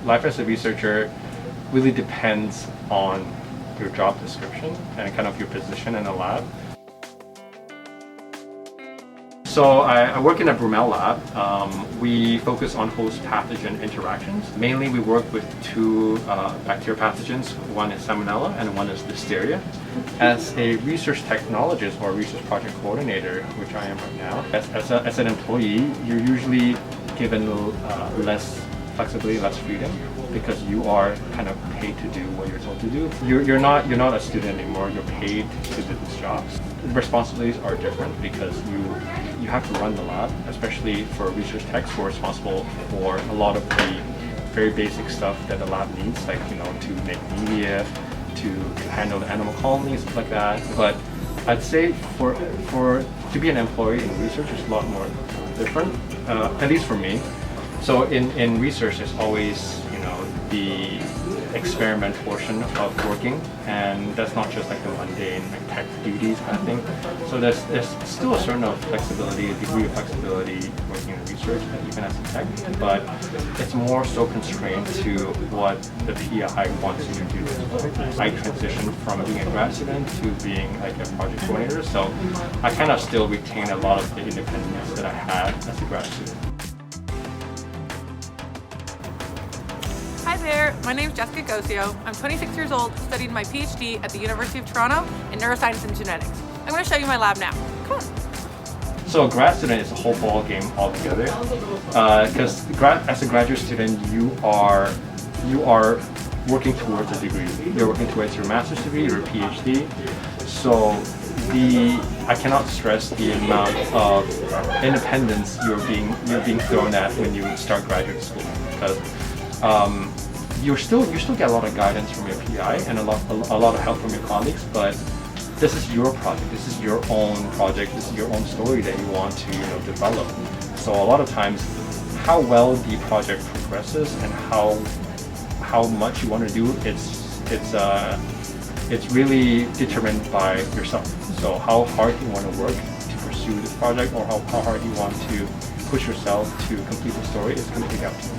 life as a researcher really depends on your job description and kind of your position in the lab. So I work in a Brumel lab. We focus on host pathogen interactions. Mainly we work with two bacterial pathogens. One is Salmonella and one is Listeria. As a research technologist or research project coordinator, which I am right now, as an employee, you're usually given less flexibility, less freedom, because you are kind of paid to do what you're told to do. You're not a student anymore. You're paid to do these jobs. The responsibilities are different because you have to run the lab, especially for research techs who are responsible for a lot of the very basic stuff that the lab needs, like to make media, to handle the animal colonies, stuff like that. But I'd say to be an employee in research is a lot more different, at least for me. So in research, there's always the experiment portion of working, and that's not just like the mundane like tech duties kind of thing. So there's still a certain of flexibility, a degree of flexibility working in research, even as a tech, but it's more so constrained to what the PI wants you to do. I transitioned from being a grad student to being like a project coordinator, so I kind of still retain a lot of the independence that I had as a grad student. Hi there, my name is Jessica Gocio. I'm 26 years old, studying my PhD at the University of Toronto in neuroscience and genetics. I'm going to show you my lab now. Come on. So a grad student is a whole ball game altogether, because as a graduate student, you are working towards a degree. You're working towards your master's degree, your PhD. So I cannot stress the amount of independence you're being thrown at when you start graduate school, because you still get a lot of guidance from your PI and a lot of help from your colleagues, but this is your project, this is your own project, this is your own story that you want to develop. So a lot of times, how well the project progresses and how much you want to do, it's really determined by yourself. So how hard you want to work to pursue this project, or how hard you want to push yourself to complete the story is completely up to you.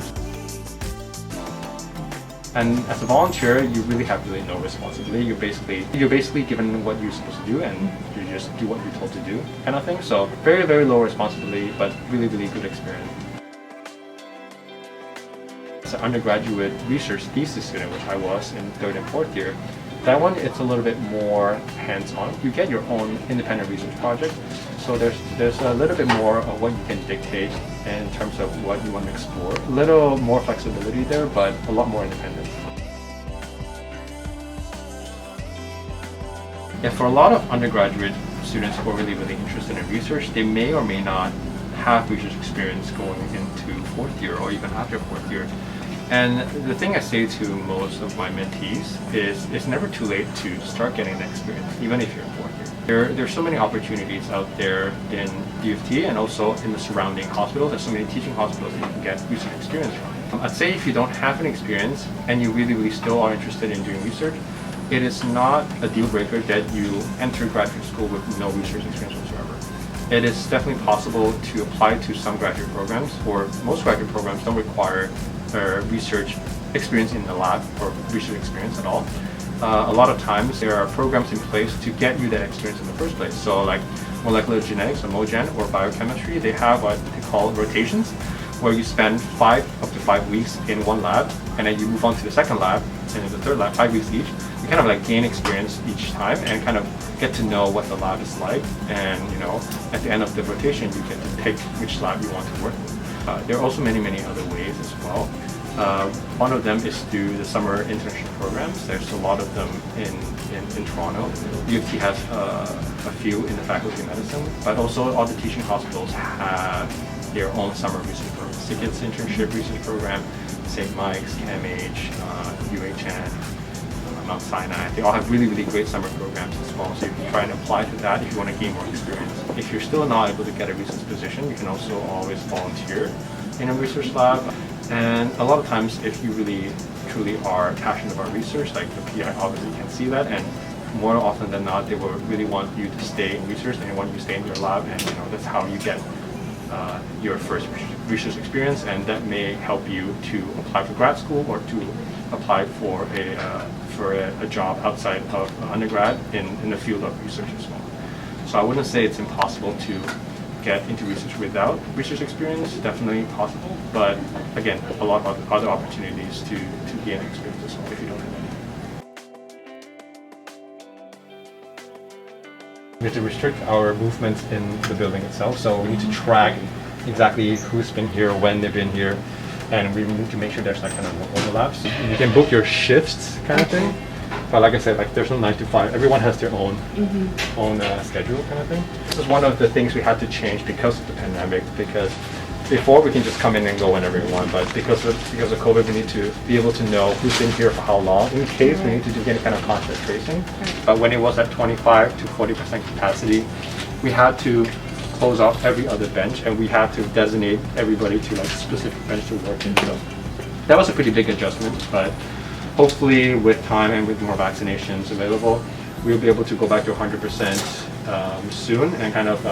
And as a volunteer, you really have no responsibility. You're basically given what you're supposed to do, and you just do what you're told to do, kind of thing. So very, very low responsibility, but really, really good experience. As an undergraduate research thesis student, which I was in 3rd and 4th year, that one it's a little bit more hands-on. You get your own independent research project, so there's a little bit more of what you can dictate in terms of what you want to explore. A little more flexibility there, but a lot more independence. Yeah, for a lot of undergraduate students who are really, really interested in research, they may or may not have research experience going into 4th year or even after 4th year. And the thing I say to most of my mentees is it's never too late to start getting that experience, even if you're in 4th year. There's so many opportunities out there in DFT and also in the surrounding hospitals. There's so many teaching hospitals that you can get research experience from. I'd say if you don't have an experience and you really, really still are interested in doing research, it is not a deal breaker that you enter graduate school with no research experience whatsoever. It is definitely possible to apply to some graduate programs, or most graduate programs don't require research experience in the lab or research experience at all. A lot of times there are programs in place to get you that experience in the first place. So like molecular genetics or MoGen or biochemistry, they have what they call rotations, where you spend up to 5 weeks in one lab, and then you move on to the second lab and in the third lab, 5 weeks each. You kind of like gain experience each time and kind of get to know what the lab is like, and at the end of the rotation you get to pick which lab you want to work with. There are also many, many other ways as well. One of them is through the summer internship programs. There's a lot of them in Toronto. U of T has a few in the Faculty of Medicine, but also all the teaching hospitals have their own summer research programs. SIGIT's internship research program, St. Mike's, CAMH, UHN, Mount Sinai. They all have really, really great summer programs as well. So you can try and apply to that if you want to gain more experience. If you're still not able to get a research position, you can also always volunteer in a research lab. And a lot of times, if you really, truly are passionate about research, like the PI obviously can see that, and more often than not, they will really want you to stay in research and want you to stay in your lab, and that's how you get your first research experience, and that may help you to apply for grad school or to apply for a job outside of undergrad in the field of research as well. So I wouldn't say it's impossible to get into research without research experience. Definitely possible, but again, a lot of other opportunities to gain experience as well if you don't have any. We have to restrict our movements in the building itself, so we need to track exactly who's been here, when they've been here, and we need to make sure there's that kind of no overlaps. You can book your shifts kind of thing, but like I said, like there's no 9 to 5. Everyone has their own schedule kind of thing. This is one of the things we had to change because of the pandemic, because before we can just come in and go whenever we want, but because of COVID, we need to be able to know who's been here for how long in case we need to do any kind of contact tracing. But when it was at 25 to 40% capacity, we had to close off every other bench, and we had to designate everybody to like a specific bench to work in. So that was a pretty big adjustment, but hopefully with time and with more vaccinations available, we'll be able to go back to 100% soon and kind of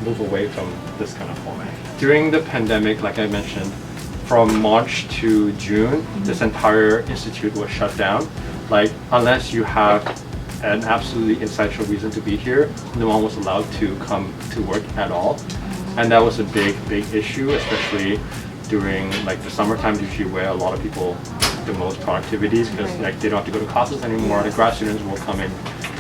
move away from this kind of format. During the pandemic, like I mentioned, from March to June, this entire institute was shut down. Like, unless you have an absolutely essential reason to be here, no one was allowed to come to work at all. And that was a big issue, especially during like the summertime, usually where a lot of people the most productivities, because like they don't have to go to classes anymore. The grad students will come in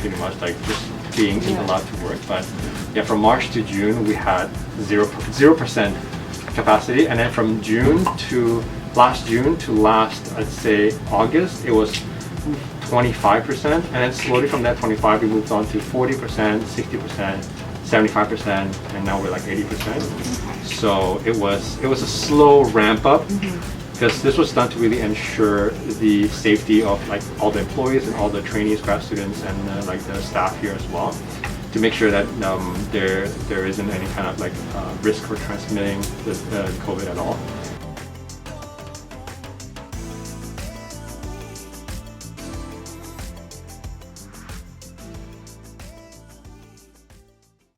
pretty much like just being allowed to work. But yeah, from March to June we had 0% capacity, and then from June to last I'd say August, it was 25%, and then slowly from that 25 we moved on to 40%, 60%, 75%, and now we're like 80%. So it was a slow ramp up, because this was done to really ensure the safety of like all the employees and all the trainees, grad students, and like the staff here as well, to make sure that there isn't any kind of like risk for transmitting the COVID at all.